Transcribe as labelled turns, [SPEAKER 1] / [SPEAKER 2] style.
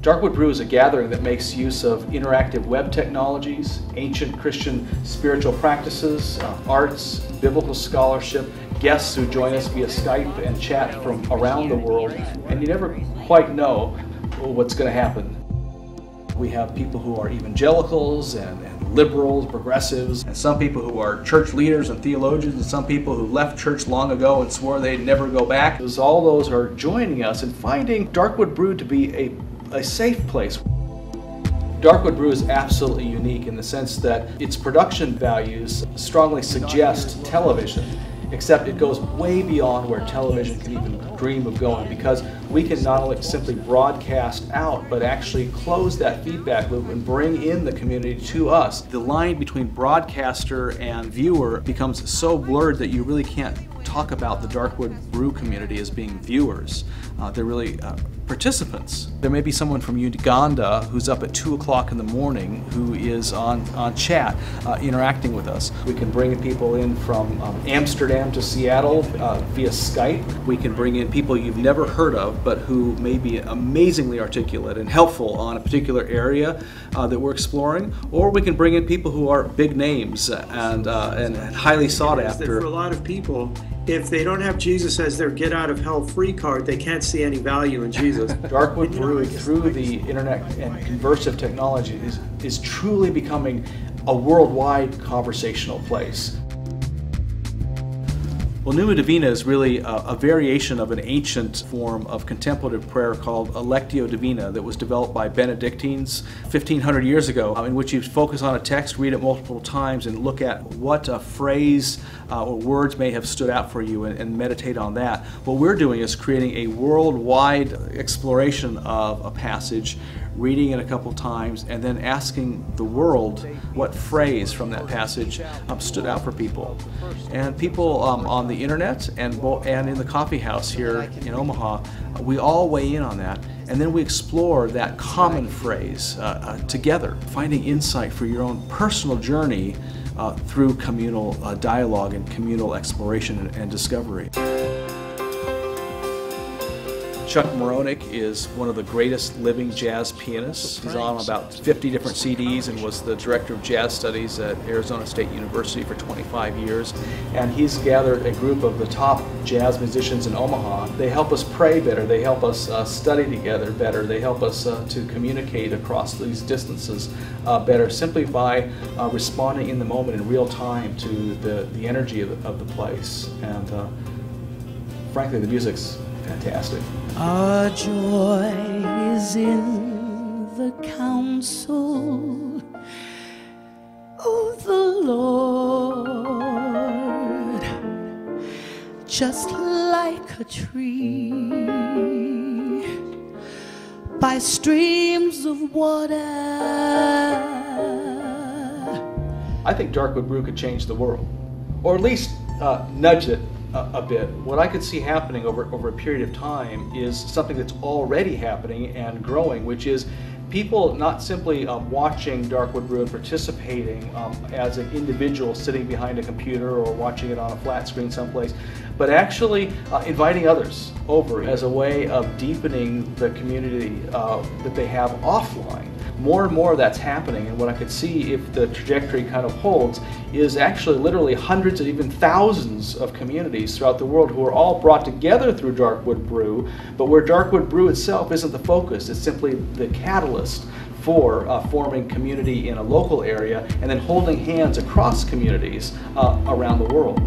[SPEAKER 1] Darkwood Brew is a gathering that makes use of interactive web technologies, ancient Christian spiritual practices, arts, biblical scholarship, guests who join us via Skype and chat from around the world, and you never quite know what's going to happen. We have people who are evangelicals and liberals, progressives, and some people who are church leaders and theologians, and some people who left church long ago and swore they'd never go back. All those are joining us and finding Darkwood Brew to be a safe place. Darkwood Brew is absolutely unique in the sense that its production values strongly suggest television, except it goes way beyond where television can even dream of going, because we can not only simply broadcast out, but actually close that feedback loop and bring in the community to us. The line between broadcaster and viewer becomes so blurred that you really can't talk about the Darkwood Brew community as being viewers. They're really participants. There may be someone from Uganda who's up at 2 o'clock in the morning who is on chat interacting with us. We can bring people in from Amsterdam to Seattle via Skype. We can bring in people you've never heard of but who may be amazingly articulate and helpful on a particular area that we're exploring. Or we can bring in people who are big names and highly sought after.
[SPEAKER 2] For a lot of people, if they don't have Jesus as their get out of hell free card, they can't see any value in Jesus.
[SPEAKER 1] Darkwood Brew, through the internet and conversive technology, is truly becoming a worldwide conversational place. Well, Numa Divina is really a variation of an ancient form of contemplative prayer called Lectio Divina that was developed by Benedictines 1500 years ago, in which you focus on a text, read it multiple times, and look at what a phrase or words may have stood out for you and meditate on that. What we're doing is creating a worldwide exploration of a passage, reading it a couple times, and then asking the world what phrase from that passage stood out for people. And people on the internet and in the coffee house here in Omaha, we all weigh in on that, and then we explore that common phrase together, finding insight for your own personal journey through communal dialogue and communal exploration and discovery. Chuck Moronic is one of the greatest living jazz pianists. He's on about 50 different CDs and was the director of jazz studies at Arizona State University for 25 years. And he's gathered a group of the top jazz musicians in Omaha. They help us pray better, they help us study together better, they help us to communicate across these distances better, simply by responding in the moment in real time to the energy of the place. And frankly, the music's fantastic.
[SPEAKER 3] Our joy is in the counsel of the Lord, just like a tree by streams of water.
[SPEAKER 1] I think Darkwood Brew could change the world, or at least nudge it a bit. What I could see happening over a period of time is something that's already happening and growing, which is people not simply watching Darkwood Brew and participating as an individual sitting behind a computer or watching it on a flat screen someplace, but actually inviting others over as a way of deepening the community that they have offline. More and more of that's happening, and what I could see, if the trajectory kind of holds, is actually literally hundreds and even thousands of communities throughout the world who are all brought together through Darkwood Brew, but where Darkwood Brew itself isn't the focus, it's simply the catalyst for forming community in a local area and then holding hands across communities around the world.